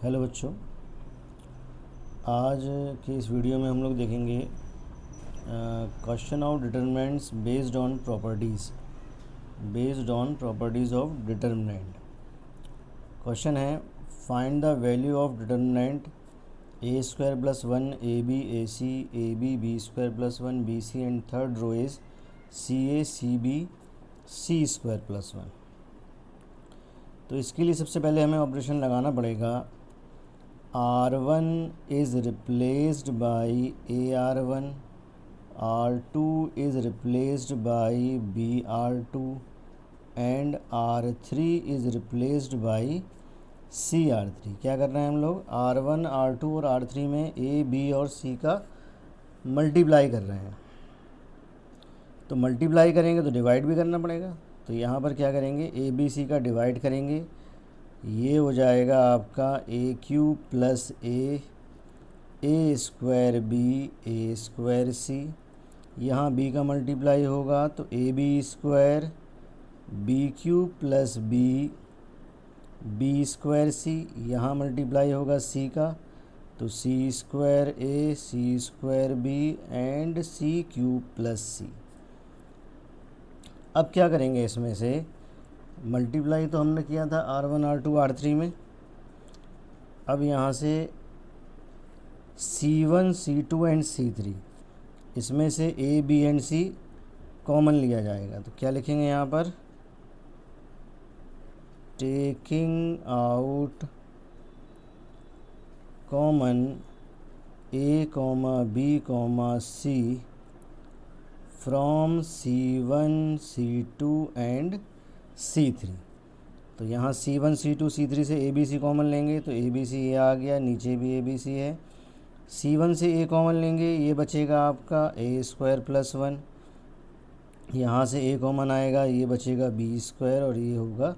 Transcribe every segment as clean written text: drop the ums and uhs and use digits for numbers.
Hello बच्चों, आज के इस वीडियो में हम लोग देखेंगे question of determinants based on properties of determinant. Question है, find the value of determinant a square plus one a b b square plus one b c and third row is c b c square plus one. तो इसके लिए सबसे पहले हमें operation लगाना पड़ेगा। R1 is replaced by AR1, R2 is replaced by BR2 and R3 is replaced by CR3। क्या कर रहे हैं हम लोग? R1, R2 और R3 में A, B और C का मल्टीप्लाई कर रहे हैं। तो मल्टीप्लाई करेंगे तो डिवाइड भी करना पड़ेगा। तो यहाँ पर क्या करेंगे, ए बी सी का डिवाइड करेंगे। ये हो जाएगा आपका A Q plus A square B A square C. यहाँ बी का मल्टीप्लाई होगा तो A B square B Q plus B square C. यहाँ मल्टीप्लाई होगा सी का तो C square A C square B and C Q plus C. अब क्या करेंगे, इसमें से मल्टीप्लाई तो हमने किया था R1 R2 R3 में। अब यहाँ से C1 C2 एंड C3, इसमें से A B and C common लिया जाएगा। तो क्या लिखेंगे यहाँ पर, taking out common A B C from C1 C2 and C3। तो यहाँ C1 C2 C3 से A B C कॉमन लेंगे तो A B C ये आ गया, नीचे भी A B C है। C1 से A कॉमन लेंगे, ये बचेगा आपका A स्क्वायर प्लस वन। यहाँ से A कॉमन आएगा, ये बचेगा B स्क्वायर और ये होगा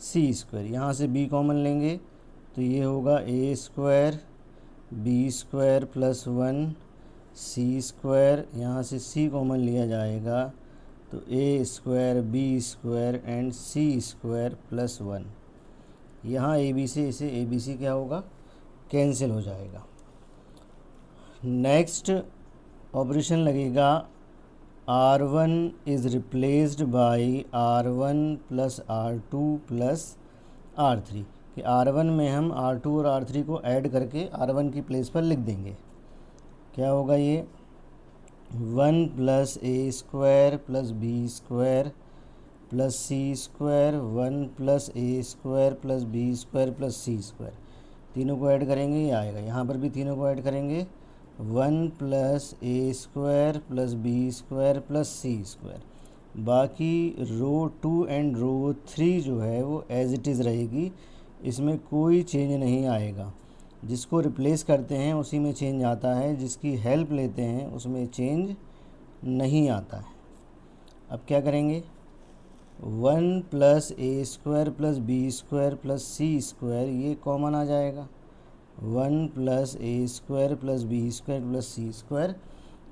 C स्क्वायर। यहाँ से B कॉमन लेंगे तो ये होगा A square B square plus one C square. यहाँ से C कॉमन लिया जाएगा तो a square b square and c square plus one. यहाँ ए बी से इसे ए बी सी क्या होगा, कैंसिल हो जाएगा। नेक्स्ट ऑपरेशन लगेगा, R1 is replaced by R1 plus R2 plus R3 कि R1 में हम R2 और R3 को ऐड करके R1 की प्लेस पर लिख देंगे। क्या होगा ये, 1 प्लस ए square plus B square plus c square 1 plus ए square plus B square plus c square. तीनों को ऐड करेंगे ये आएगा। यहाँ पर भी तीनों को ऐड करेंगे, 1 प्लस ए square plus B square plus c square. बाकी रो 2 एंड रो 3 जो है वो एज इट इज़ रहेगी, इसमें कोई चेंज नहीं आएगा। जिसको रिप्लेस करते हैं उसी में चेंज आता है, जिसकी हेल्प लेते हैं उसमें चेंज नहीं आता है। अब क्या करेंगे, 1 प्लस ए square plus B square plus c square ये कॉमन आ जाएगा। 1 प्लस ए square plus B square plus c square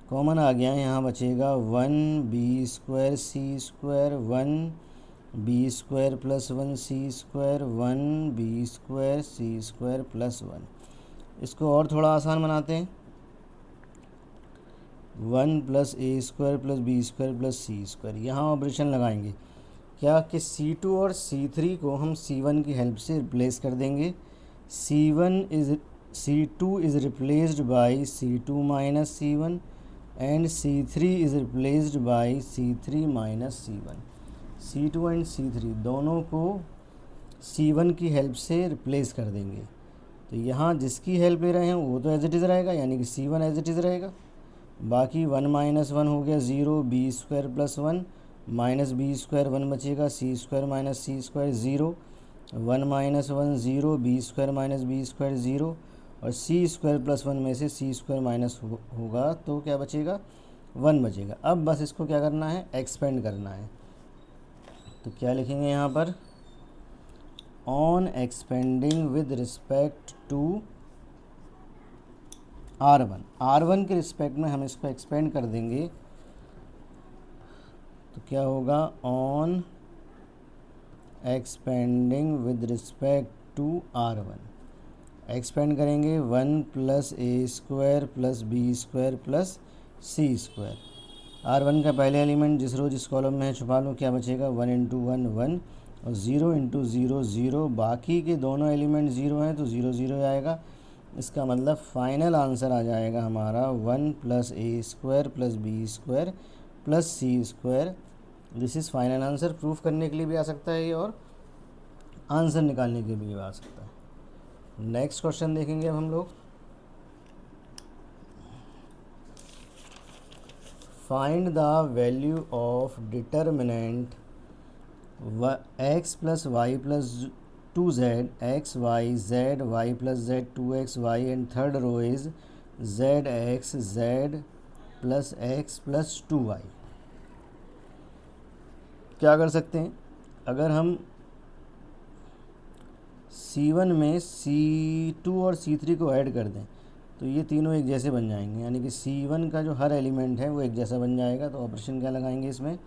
common आ गया। यहाँ बचेगा 1 b square c square 1 b square plus 1 c square 1 b square c square plus 1। इसको और थोड़ा आसान बनाते हैं, 1 प्लस ए square plus B square plus c square. यहाँ ऑपरेशन लगाएंगे क्या कि C2 और C3 को हम C1 की हेल्प से रिप्लेस कर देंगे। C2 is replaced by C2 minus C1 and C3 is replaced by C3 minus C1। C2 and C3 दोनों को C1 की हेल्प से रिप्लेस कर देंगे। तो यहाँ जिसकी हेल्प ले रहे हैं वो तो एज इट इज़ रहेगा, यानी कि C1 एज इट इज़ रहेगा। बाकी 1 माइनस 1 हो गया 0, b square plus 1 minus b square 1 बचेगा, c square minus c square 0, 1 minus 1 0, b square minus b square 0 और सी स्क्वायर प्लस 1 में से सी स्क्वायर माइनस होगा तो क्या बचेगा, 1 बचेगा। अब बस इसको क्या करना है, एक्सपेंड करना है। तो क्या लिखेंगे यहाँ पर, on expanding with respect to R1 के रिस्पेक्ट में हम इसको एक्सपेंड कर देंगे तो क्या होगा, on expanding with respect to R1 expand करेंगे 1 प्लस ए square plus B square plus c square. R1 का पहले एलिमेंट जिस रो जिस कॉलम में है छुपा लो, क्या बचेगा 1 इंटू 1 1 और 0 इंटू 0 0। बाकी के दोनों एलिमेंट 0 हैं तो 0 0 आएगा। इसका मतलब फाइनल आंसर आ जाएगा हमारा 1 plus A square plus B square plus c square. This is final answer. Proof करने के लिए भी आ सकता है ये और आंसर निकालने के लिए भी आ सकता है। नेक्स्ट क्वेश्चन देखेंगे अब हम लोग। Find the value of determinant x plus y plus 2z x y z y plus z 2x y and third row is z x z plus x plus 2y। क्या कर सकते हैं, अगर हम C1 में C2 और C3 को add कर दें तो ये तीनों एक जैसे बन जाएंगे, यानी कि C1 का जो हर एलिमेंट है वो एक जैसा बन जाएगा। तो ऑपरेशन क्या लगाएंगे इसमें,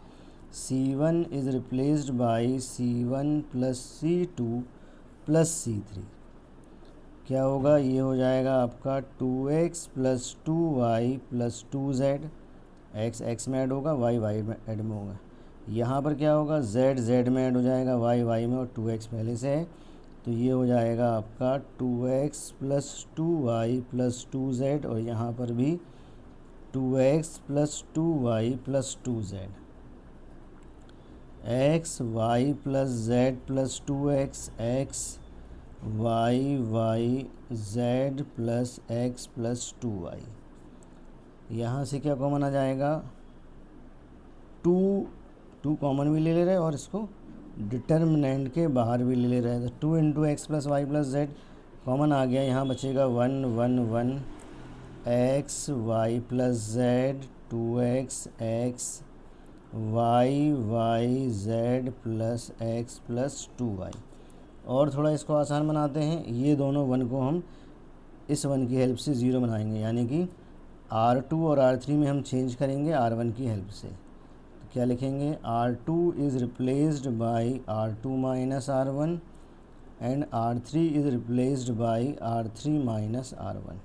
C1 is replaced by C1 plus C2 plus C3। क्या होगा, ये हो जाएगा आपका 2x plus 2y plus 2z। x x में ऐड होगा, y y में ऐड में होगा। यहाँ पर क्या होगा, z z में ऐड हो जाएगा, y y में, और 2x पहले से है तो ये हो जाएगा आपका 2x plus 2y plus 2z, और यहाँ पर भी 2x plus 2y plus 2z। x y plus z plus 2x x y y z plus x plus 2y। यहाँ से क्या कॉमन आ जाएगा, 2 कॉमन भी ले रहे हैं और इसको डिटर्मिनेंट के बाहर भी ले रहे हैं। तो 2 into x plus y plus z common आ गया, यहाँ बचेगा 1 1 1 x y plus z 2x x y y z plus x plus 2y। और थोड़ा इसको आसान बनाते हैं, ये दोनों 1 को हम इस 1 की हेल्प से 0 बनाएंगे, यानी कि R2 और R3 में हम चेंज करेंगे R1 की हेल्प से। तो क्या लिखेंगे, R2 is replaced by R2 minus R1 and R3 is replaced by R3 minus R1।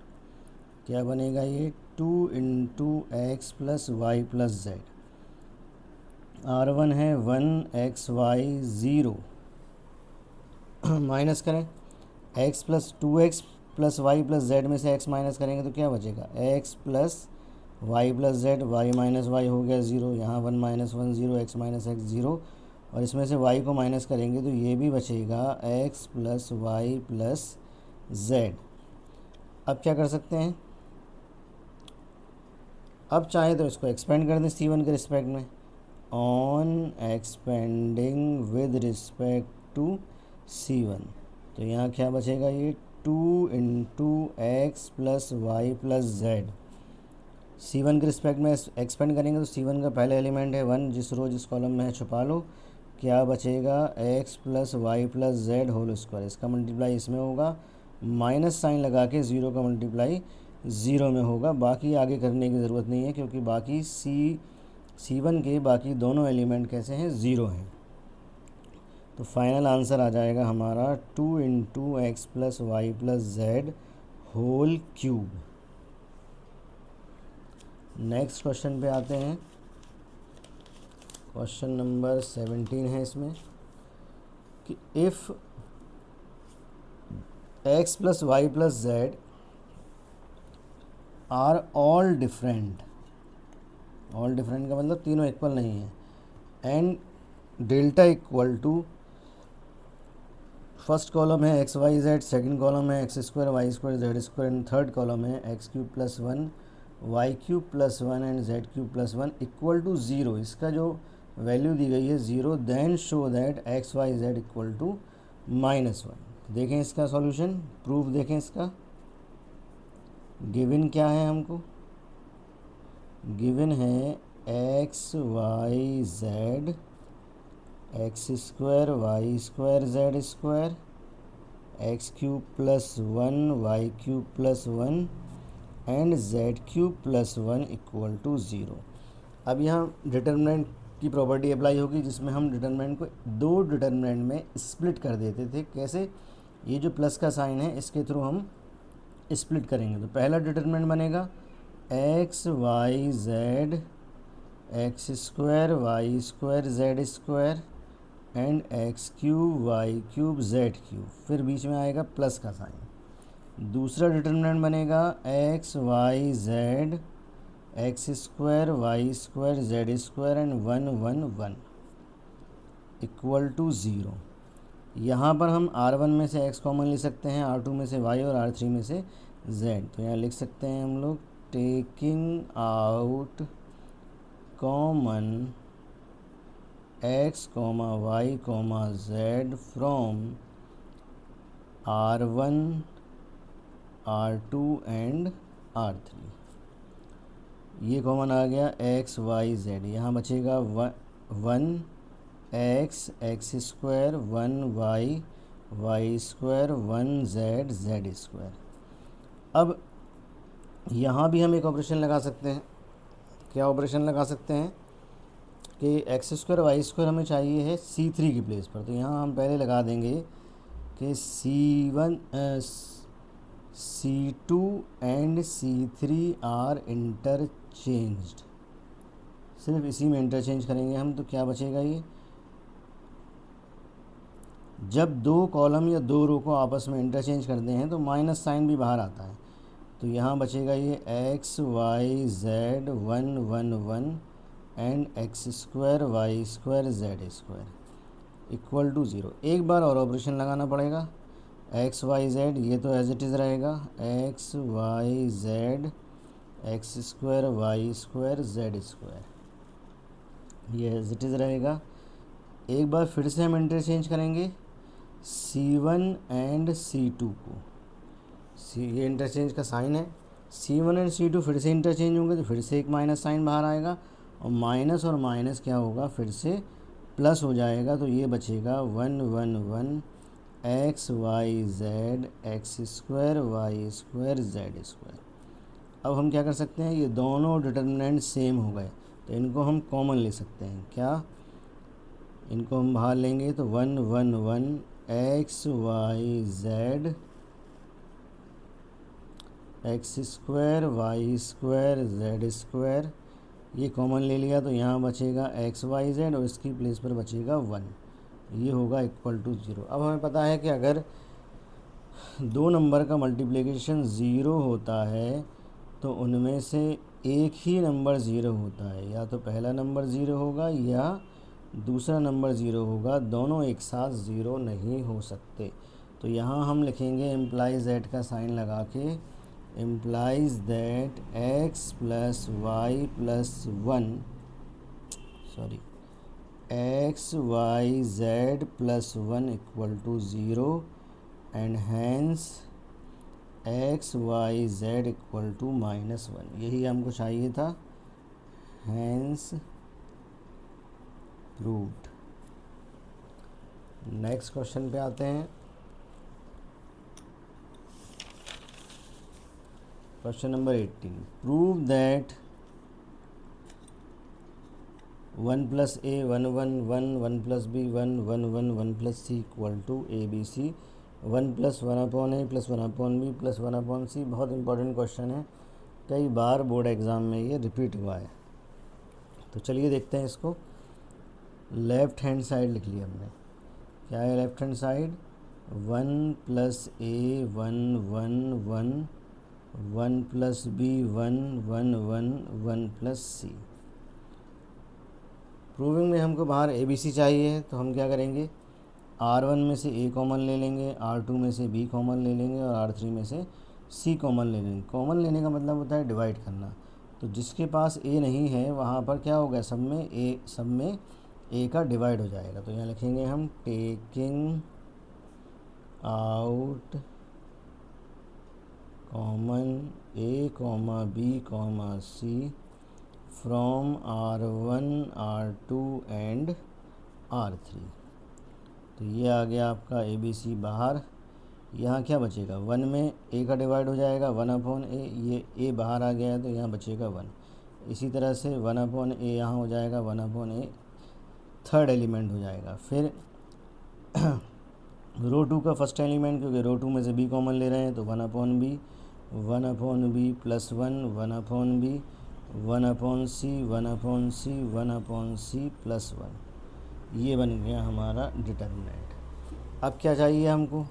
क्या बनेगा ये, 2 into x plus y plus z. R1 है 1 एक्स वाई 0 माइनस करें x plus 2x plus y plus z में से x minus करेंगे तो क्या बचेगा, x plus y plus z, y minus y हो गया 0, यहाँ 1 माइनस 1 0, एक्स माइनस एक्स 0, और इसमें से y को माइनस करेंगे तो ये भी बचेगा x plus y plus z. अब क्या कर सकते हैं, अब चाहे तो इसको एक्सपेंड कर दें C1 के रिस्पेक्ट में, on expanding with respect to C1। तो यहाँ क्या बचेगा, ये 2 into x plus y plus z. C1 के रिस्पेक्ट में एक्सपेंड करेंगे तो C1 का पहले एलिमेंट है 1, जिस रो जिस कॉलम में है छुपा लो। क्या बचेगा, x plus y plus z whole square. इसका मल्टीप्लाई इसमें होगा, माइनस साइन लगा के 0 का मल्टीप्लाई 0 में होगा। बाकी आगे करने की ज़रूरत नहीं है क्योंकि बाकी C1 के बाकी दोनों एलिमेंट कैसे हैं, 0 हैं। तो फाइनल आंसर आ जाएगा हमारा 2 into x plus y plus z whole cube. Next question पे आते हैं, क्वेश्चन नंबर 17 है इसमें कि if x plus y plus z are all different, all different का मतलब तीनों इक्वल नहीं है, and delta equal to, first column है x y z, second column है x square y square z square, and third column है x cube plus 1 y cube plus 1 and z cube plus 1 equal to 0। इसका जो value दी गई है 0, then show that x y z equal to -1। देखें इसका solution, proof देखें इसका। गिवन क्या है हमको, गिवन है x y z x square y square z square x cube plus 1 y cube plus 1 and z cube plus 1 equal to 0। अब यहाँ डिटर्मिनेंट की प्रॉपर्टी अप्लाई होगी जिसमें हम डिटर्मिनेंट को 2 डिटर्मिनेंट में स्प्लिट कर देते थे। कैसे, ये जो प्लस का साइन है इसके थ्रू हम स्प्लिट करेंगे। तो पहला डिटरमिनेंट बनेगा x y z x square y square z square and x cube y cube z cube, फिर बीच में आएगा प्लस का साइन। दूसरा डिटरमिनेंट बनेगा x y z x square y square z square and 1 1 1 equal to 0। यहाँ पर हम R1 में से x कॉमन ले सकते हैं, R2 में से y और R3 में से z। तो यहाँ लिख सकते हैं हम लोग taking out common x, y, z from R1, R2 and R3। ये कॉमन आ गया x, y, z। यहाँ बचेगा 1 x x square 1 y y square 1 z z square. अब यहाँ भी हम एक ऑपरेशन लगा सकते हैं। क्या ऑपरेशन लगा सकते हैं कि एक्स स्क्वायर वाई स्क्वायर हमें चाहिए है C3 की प्लेस पर। तो यहाँ हम पहले लगा देंगे कि C1 C2 and C3 are interchanged. सिर्फ इसी में इंटरचेंज करेंगे हम। तो क्या बचेगा, ये जब दो कॉलम या दो रो को आपस में इंटरचेंज करते हैं तो माइनस साइन भी बाहर आता है। तो यहाँ बचेगा ये x y z 1 1 1 and x square y square z square equal to 0। एक बार और ऑपरेशन लगाना पड़ेगा। एक्स वाई जेड ये तो एज इट इज़ रहेगा, x y z x square y square z square ये एज इट इज़ रहेगा। एक बार फिर से हम इंटरचेंज करेंगे C1 एंड C2 को। ये इंटरचेंज का साइन है। C1 एंड C2 फिर से इंटरचेंज होंगे तो फिर से एक माइनस साइन बाहर आएगा और माइनस क्या होगा, फिर से प्लस हो जाएगा। तो ये बचेगा 1 1 1 x y z x square y square z square. अब हम क्या कर सकते हैं, ये दोनों डिटर्मिनेंट सेम हो गए तो इनको हम कॉमन ले सकते हैं। क्या, इनको हम बाहर लेंगे तो 1 1 1 x y z x square y square z square, ये कॉमन ले लिया तो यहाँ बचेगा एक्स वाई जेड और इसकी प्लेस पर बचेगा 1। ये होगा इक्वल टू 0। अब हमें पता है कि अगर दो नंबर का मल्टीप्लिकेशन 0 होता है तो उनमें से एक ही नंबर 0 होता है। या तो पहला नंबर 0 होगा या दूसरा नंबर 0 होगा, दोनों एक साथ 0 नहीं हो सकते। तो यहाँ हम लिखेंगे इम्प्लाइज दैट का साइन लगा के, implies that x plus y plus 1 x y z plus 1 equal to 0 and hence x y z equal to -1। यही हमको चाहिए था, हैंस प्रूव्ड। नेक्स्ट क्वेश्चन पे आते हैं। Question number 18, prove that 1 plus a 1 1 1 1 plus b 1 1 1 1 plus c equal to ABC 1 plus 1 upon a plus 1 upon b plus 1 upon c। बहुत important question है, कई बार बोर्ड एग्ज़ाम में ये रिपीट हुआ है। तो चलिए देखते हैं इसको। लेफ़्ट हैंड साइड लिख लिया हमने। क्या है left hand side, 1 plus a 1 1 1 1 plus b 1 1 1 1 plus c। Proving में हमको बाहर ABC चाहिए तो हम क्या करेंगे, R1 में से a कॉमन ले लेंगे, R2 में से b कॉमन ले लेंगे और R3 में से c कॉमन ले लेंगे। कॉमन लेने का मतलब होता है डिवाइड करना। तो जिसके पास a नहीं है वहाँ पर क्या होगा, सब में a का डिवाइड हो जाएगा। तो यहाँ लिखेंगे हम taking out common a, b, c from R1, R2 and R3। तो ये आ गया आपका ABC बाहर। यहाँ क्या बचेगा, 1 में a का डिवाइड हो जाएगा 1 अपॉन a, ये a बाहर आ गया है तो यहाँ बचेगा 1। इसी तरह से 1 अपॉन a यहाँ हो जाएगा 1 अपॉन a, थर्ड एलिमेंट हो जाएगा। फिर रो टू का फर्स्ट एलिमेंट, क्योंकि रो टू में से बी कॉमन ले रहे हैं तो 1/b, 1/b plus 1, 1/b, 1/c, 1/c, 1/c plus 1, ये बन गया हमारा डिटर्मिनेंट। अब क्या चाहिए हमको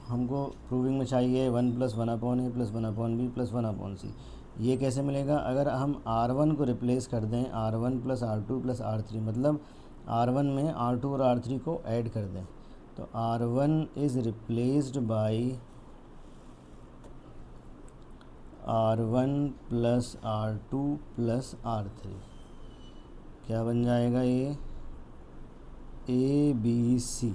प्रूविंग में चाहिए 1 + 1/a plus 1/b plus 1/c। ये कैसे मिलेगा? अगर हम R1 को रिप्लेस कर दें R1 + R2 + R3, मतलब R1 में R2 और R3 को ऐड कर दें, तो R1 is replaced by R1 + R2 + R3। क्या बन जाएगा ये? ABC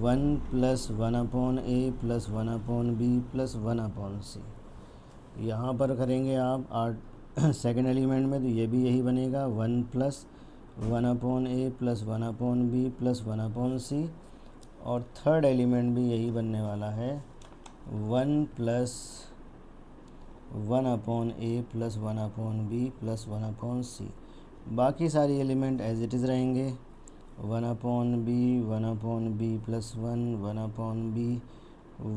1 + 1/a plus 1/b plus 1/c। यहाँ पर करेंगे आप सेकेंड एलिमेंट में, तो ये भी यही बनेगा 1 + 1/a plus 1/b plus 1/c। और थर्ड एलिमेंट भी यही बनने वाला है 1 + 1/a plus 1/b plus 1/c। बाकी सारी एलिमेंट एज इट इज़ रहेंगे 1/b, 1/b plus 1, 1/b,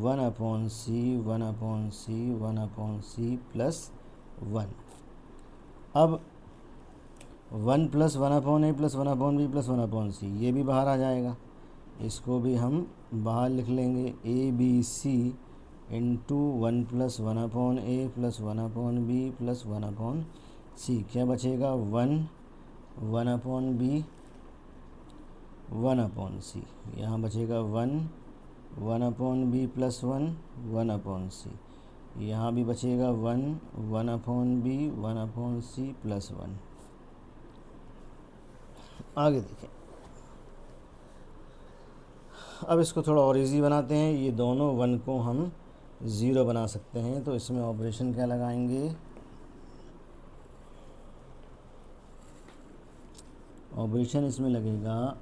1/c, 1/c, 1/c plus 1। अब 1 + 1/a plus 1/b plus 1/c ये भी बाहर आ जाएगा, इसको भी हम बाहर लिख लेंगे ABC into 1 + 1/a plus 1/b plus 1/c। क्या बचेगा? 1, 1/b, 1/c। यहाँ बचेगा 1, 1/b प्लस 1, 1/c। यहाँ भी बचेगा 1, 1/b, 1/c प्लस 1। आगे देखें, अब इसको थोड़ा और इजी बनाते हैं। ये दोनों 1 को हम 0 बना सकते हैं, तो इसमें ऑपरेशन क्या लगाएंगे? ऑपरेशन इसमें लगेगा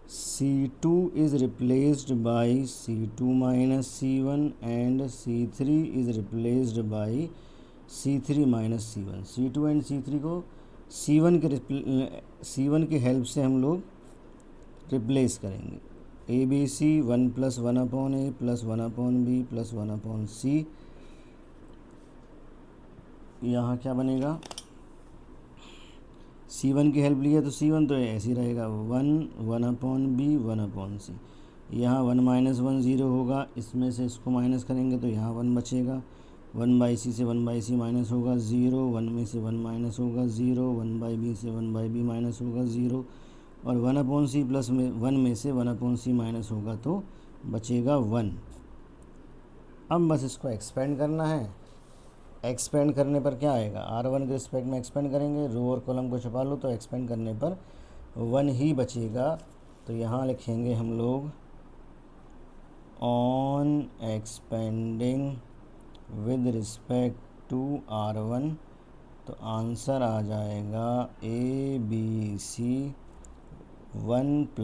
C2 is replaced by C2 minus C1 and C3 is replaced by C3 minus C1। C2 and C3 को C1 की हेल्प से हम लोग रिप्लेस करेंगे। ABC 1 + 1/a plus 1/b plus 1/c। यहाँ क्या बनेगा? C1 की हेल्प लिया तो C1 तो ऐसे ही रहेगा 1, 1/b, 1/c। यहाँ 1 - 1 0 होगा, इसमें से इसको माइनस करेंगे तो यहाँ 1 बचेगा। 1/c से 1/c माइनस होगा 0, 1 में से 1 माइनस होगा 0, 1/b से 1/b माइनस होगा 0, और 1/c प्लस 1 में से 1/c माइनस होगा तो बचेगा 1। अब बस इसको एक्सपेंड करना है। एक्सपेंड करने पर क्या आएगा? R1 के रिस्पेक्ट में एक्सपेंड करेंगे, रो और कॉलम को छुपा लो तो एक्सपेंड करने पर 1 ही बचेगा। तो यहाँ लिखेंगे हम लोग on expanding with respect to R1, तो आंसर आ जाएगा ABC 1 +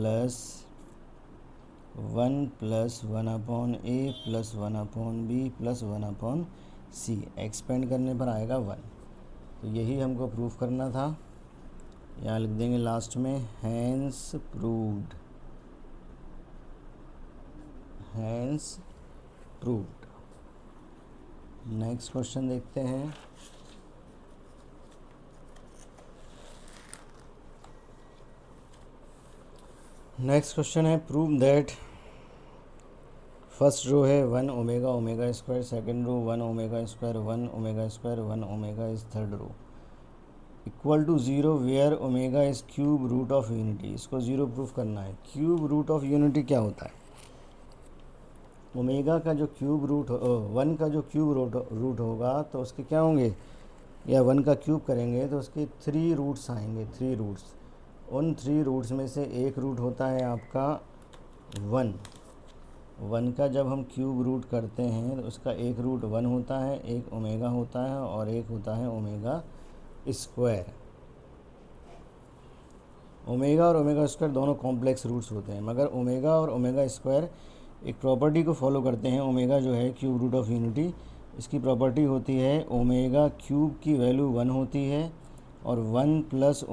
1/a plus 1/b plus 1/c। Expand करने पर आएगा 1। तो यही हमको प्रूफ करना था। यहाँ लिख देंगे लास्ट में hence proved, hence proved. Next question देखते हैं। नेक्स्ट क्वेश्चन है प्रूव दैट, फर्स्ट रो है 1 omega omega square, second row 1 omega square 1 omega square 1 omega is third row equal to 0 where omega is cube root of unity. इसको 0 proof करना है। Cube root of unity क्या होता है? Omega का जो cube root 1 का जो क्यूब रूट होगा तो उसके क्या होंगे, या 1 का क्यूब करेंगे तो उसके 3 रूट्स आएंगे, 3 रूट्स। उन 3 रूट्स में से एक रूट होता है आपका 1 का जब हम क्यूब रूट करते हैं तो उसका एक रूट 1 होता है, एक ओमेगा होता है और एक होता है ओमेगा स्क्वायर। ओमेगा और ओमेगा स्क्वायर दोनों कॉम्प्लेक्स रूट्स होते हैं, मगर ओमेगा और ओमेगा स्क्वायर एक प्रॉपर्टी को फॉलो करते हैं। ओमेगा जो है क्यूब रूट ऑफ यूनिटी, इसकी प्रॉपर्टी होती है ओमेगा क्यूब की वैल्यू 1 होती है और 1 +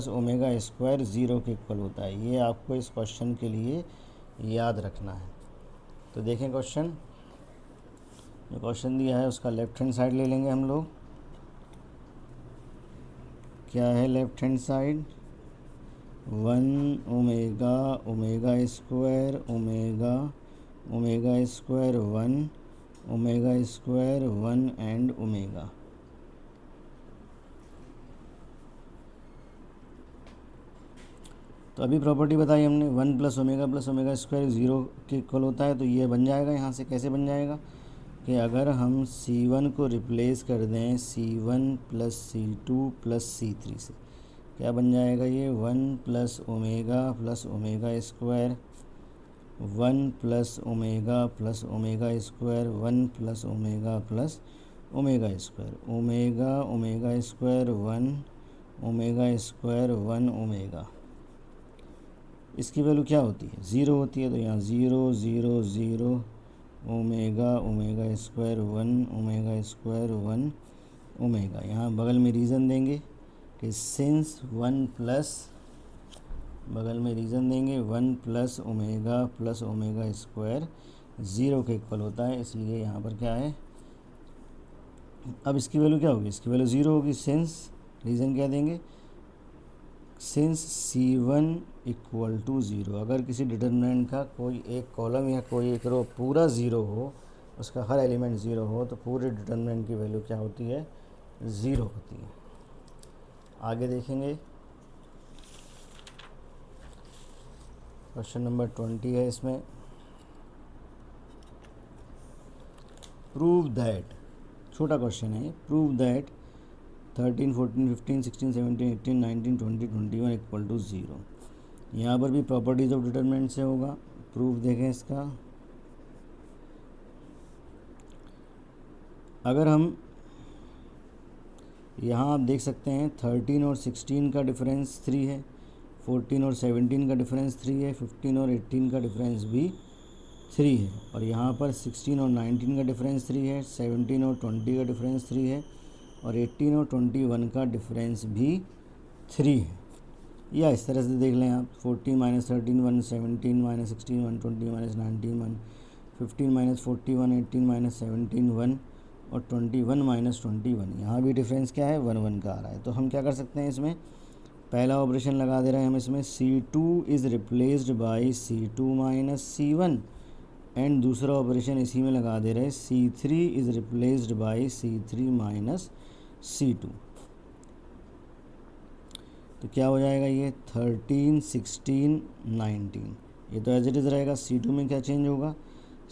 ओमेगा स्क्वायर 0 के इक्वल होता है। ये आपको इस क्वेश्चन के लिए याद रखना है। तो देखें क्वेश्चन, जो क्वेश्चन दिया है उसका लेफ्ट हैंड साइड ले लेंगे हम लोग। क्या है left hand side? 1 omega omega square omega omega square 1 omega square 1 and omega. तो अभी प्रॉपर्टी बताई हमने 1 प्लस ओमेगा स्क्वायर 0 के इक्वल होता है। तो ये बन जाएगा यहाँ से। कैसे बन जाएगा कि अगर हम C1 को रिप्लेस कर दें C1 plus C2 plus C3 से, क्या बन जाएगा ये? 1 plus omega square 1 plus omega square 1 plus omega square omega square 1 omega square 1 omega. इसकी वैल्यू क्या होती है? 0 होती है। तो यहाँ 0 0 0 omega square 1 omega square 1 omega. यहाँ बगल में रीज़न देंगे कि सिंस 1 प्लस, बगल में रीज़न देंगे 1 प्लस ओमेगा स्क्वायर 0 के इक्वल होता है, इसलिए यहाँ पर क्या है? अब इसकी वैल्यू क्या होगी? इसकी वैल्यू 0 होगी। सिंस, रीज़न क्या देंगे? Since C1 equal to 0। अगर किसी डिटर्मिनेंट का कोई एक कॉलम या कोई एक रो पूरा 0 हो, उसका हर एलिमेंट 0 हो, तो पूरे डिटर्मिनेंट की वैल्यू क्या होती है? 0 होती है। आगे देखेंगे, क्वेश्चन नंबर 20 है इसमें। प्रूव दैट, छोटा क्वेश्चन है, प्रूव दैट 13 14 15 16 17 18 19 20 21 इक्वल टू 0। यहाँ पर भी प्रॉपर्टीज ऑफ डिटरमिनेंट से होगा। प्रूफ देखें इसका। अगर हम यहाँ आप देख सकते हैं 13 और 16 का डिफरेंस 3 है, 14 और 17 का डिफरेंस 3 है, 15 और 18 का डिफरेंस भी 3 है, और यहाँ पर 16 और 19 का डिफरेंस 3 है, 17 और 20 का डिफरेंस 3 है, और 18 और 21 का डिफरेंस भी 3 है। या इस तरह से देख लें आप, 14 minus 13 1, 17 minus 16 1, 20 minus 19 1, 15 minus 41, 18 minus 17 1, और 21 माइनस 21। यहाँ भी डिफरेंस क्या है? 1 1 का आ रहा है। तो हम क्या कर सकते हैं इसमें? पहला ऑपरेशन लगा दे रहे हैं हम इसमें, C2 is replaced by C2 minus C1, and दूसरा ऑपरेशन इसी में लगा दे रहे हैं, C3 is replaced by C3 minus C2। तो क्या हो जाएगा ये? 13 16 19। ये तो एज इट इज़ रहेगा। C2 में क्या चेंज होगा?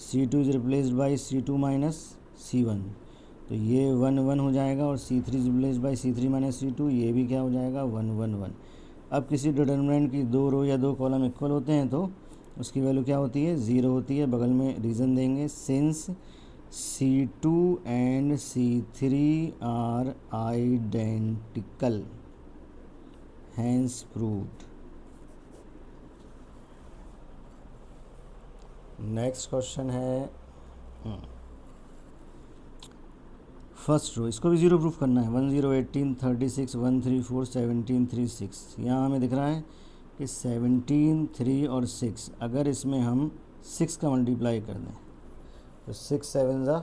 C2 is replaced by C2 minus C1, तो ये 1 1 हो जाएगा, और C3 is replaced by C3 minus C2, ये भी क्या हो जाएगा? 1 1 1। अब किसी डिटर्मिनेंट की दो रो या दो कॉलम इक्वल होते हैं तो उसकी वैल्यू क्या होती है? 0 होती है। बगल में रीज़न देंगे, since C2 and C3 are identical, hence proved। Next question है फर्स्ट रो, इसको भी 0 प्रूफ करना है। 1 0 18 36 1 3 4 17 3 6। यहाँ हमें दिख रहा है कि 17 3 और 6, अगर इसमें हम 6 का मल्टीप्लाई कर दें तो 6 7 ज़ा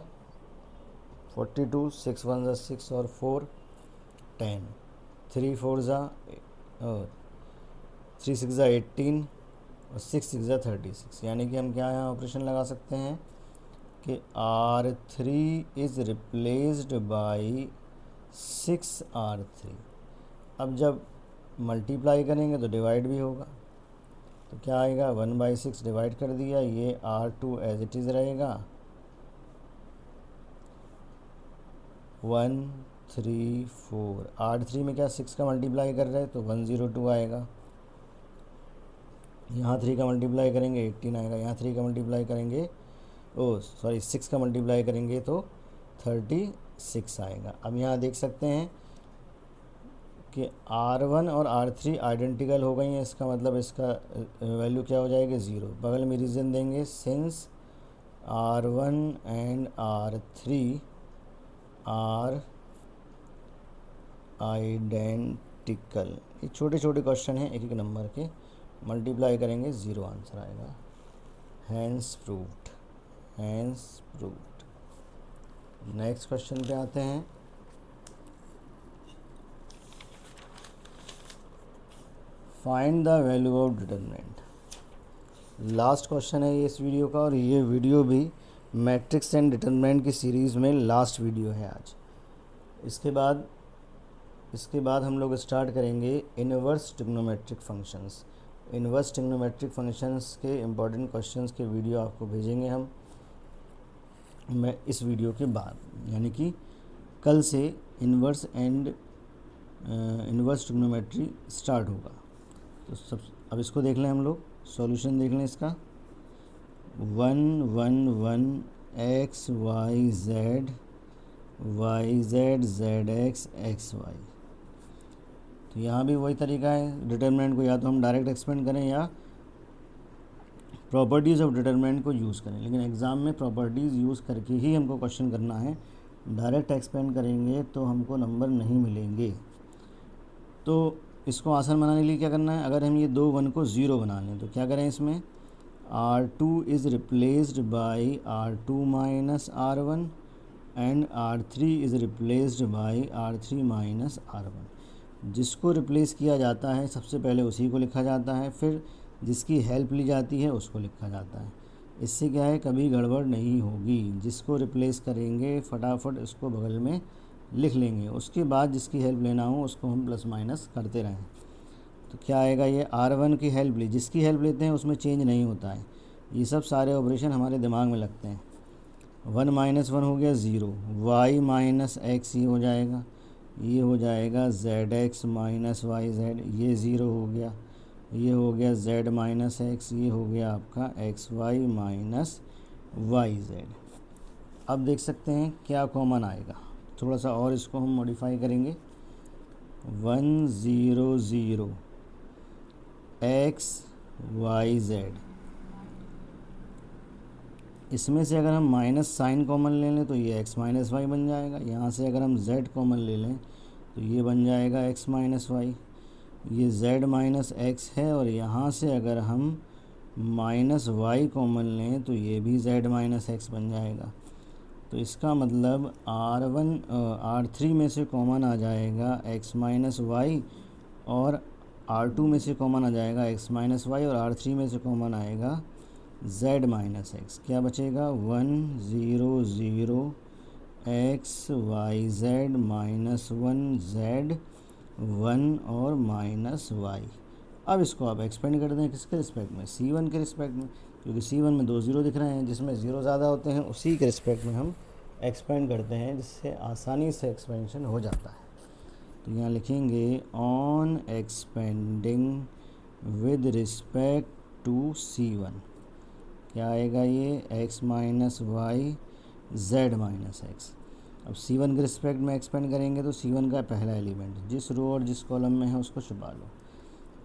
42, 6 1 ज़ा 6 और 4 10, 3 4 ज़ा 3 6 ज़ा 18 और 6 6 ज़ा 36। यानी कि हम क्या यहाँ ऑपरेशन लगा सकते हैं कि R3 is replaced by 6R3। अब जब मल्टीप्लाई करेंगे तो डिवाइड भी होगा, तो क्या आएगा? 1/6 डिवाइड कर दिया, ये R2 एज इट इज़ रहेगा 1 3 4। R3 में क्या 6 का मल्टीप्लाई कर रहे हैं तो 102 आएगा। यहाँ 3 का मल्टीप्लाई करेंगे 18 आएगा। यहाँ 3 का मल्टीप्लाई करेंगे 6 का मल्टीप्लाई करेंगे तो 36 आएगा। अब यहाँ देख सकते हैं कि R1 और R3 आइडेंटिकल हो गई हैं, इसका मतलब इसका वैल्यू क्या हो जाएगी? 0। बगल में रीज़न देंगे, since R1 and R3 are identical. ये छोटे छोटे क्वेश्चन हैं, एक एक नंबर के, मल्टीप्लाई करेंगे 0 आंसर आएगा। Hence proved, hence proved. Next question पे आते हैं। Find the value of determinant. Last question है ये इस वीडियो का, और ये वीडियो भी मैट्रिक्स एंड डिटरमिनेंट की सीरीज़ में लास्ट वीडियो है आज। इसके बाद हम लोग स्टार्ट करेंगे inverse trigonometric functions. Inverse trigonometric functions के इम्पॉर्टेंट क्वेश्चंस के वीडियो आपको भेजेंगे हम, मैं इस वीडियो के बाद, यानी कि कल से इनवर्स ट्रिग्नोमेट्री स्टार्ट होगा। तो अब इसको देख लें हम लोग, सॉल्यूशन देख लें इसका। 1 1 1 x y z y z z x x y। तो यहाँ भी वही तरीका है, डिटरमिनेंट को या तो हम डायरेक्ट एक्सपेंड करें या प्रॉपर्टीज़ ऑफ डिटरमिनेंट को यूज़ करें, लेकिन एग्ज़ाम में प्रॉपर्टीज़ यूज़ करके ही हमको क्वेश्चन करना है। डायरेक्ट एक्सपेंड करेंगे तो हमको नंबर नहीं मिलेंगे। तो इसको आसान बनाने के लिए क्या करना है, अगर हम ये 2 1 को 0 बना लें तो क्या करें, इसमें R2 is replaced by R2 minus R1 and R3 is replaced by R3 minus R1। जिसको रिप्लेस किया जाता है सबसे पहले उसी को लिखा जाता है, फिर जिसकी हेल्प ली जाती है उसको लिखा जाता है। इससे क्या है, कभी गड़बड़ नहीं होगी। जिसको रिप्लेस करेंगे फटाफट इसको बगल में लिख लेंगे, उसके बाद जिसकी हेल्प लेना हो उसको हम प्लस माइनस करते रहें। तो क्या आएगा, ये R1 की हेल्प ली, जिसकी हेल्प लेते हैं उसमें चेंज नहीं होता है। ये सब सारे ऑपरेशन हमारे दिमाग में लगते हैं। 1 माइनस 1 हो गया 0, y माइनस एक्स ये हो जाएगा, ये हो जाएगा zx माइनस वाई जेड, ये 0 हो गया, ये हो गया z माइनस एक्स, ये हो गया आपका x y minus y z. अब देख सकते हैं क्या कॉमन आएगा, थोड़ा सा और इसको हम मॉडिफाई करेंगे। 1 0 0 एक्स वाई जेड, इसमें से अगर हम माइनस साइन कॉमन ले लें तो ये x माइनस वाई बन जाएगा। यहाँ से अगर हम z कॉमन ले लें तो ये बन जाएगा x माइनस वाई, ये z माइनस एक्स है। और यहाँ से अगर हम माइनस वाई कॉमन लें तो ये भी z माइनस एक्स बन जाएगा। तो इसका मतलब R3 में से कॉमन आ जाएगा x माइनस वाई, और R2 में से कॉमन आ जाएगा x माइनस वाई, और R3 में से कॉमन आएगा z माइनस एक्स। क्या बचेगा, 1 0 0 x y z minus 1 z 1 और माइनस वाई। अब इसको आप एक्सपेंड कर दें किसके रिस्पेक्ट में, C1 के रिस्पेक्ट में, क्योंकि C1 में 2 0 दिख रहे हैं, जिसमें 0 ज़्यादा होते हैं उसी के रिस्पेक्ट में हम एक्सपेंड करते हैं, जिससे आसानी से एक्सपेंशन हो जाता है। तो यहाँ लिखेंगे on expanding with respect to C1, क्या आएगा ये x minus y z minus x. अब C1 के रिस्पेक्ट में एक्सपेंड करेंगे तो C1 का पहला एलिमेंट जिस रो और जिस कॉलम में है उसको छुपा लो।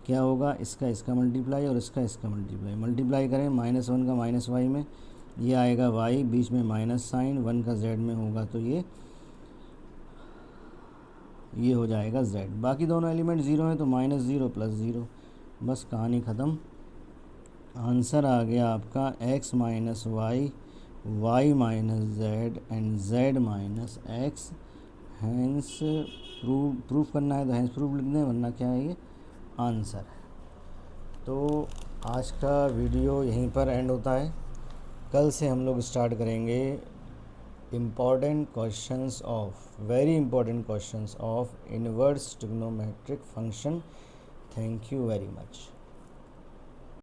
क्या होगा, इसका मल्टीप्लाई और इसका मल्टीप्लाई, मल्टीप्लाई करें -1 का माइनस वाई में, ये आएगा y, बीच में माइनस साइन, 1 का z में होगा तो ये हो जाएगा z। बाकी दोनों एलिमेंट 0 हैं तो -0 प्लस 0, बस कहानी ख़त्म। आंसर आ गया आपका x minus y, y minus z and z minus x. Hence proof करना है तो हैंस प्रूफ लिख दें, वरना क्या है ये आंसर है। तो आज का वीडियो यहीं पर एंड होता है। कल से हम लोग स्टार्ट करेंगे very important questions of inverse trigonometric function. Thank you very much.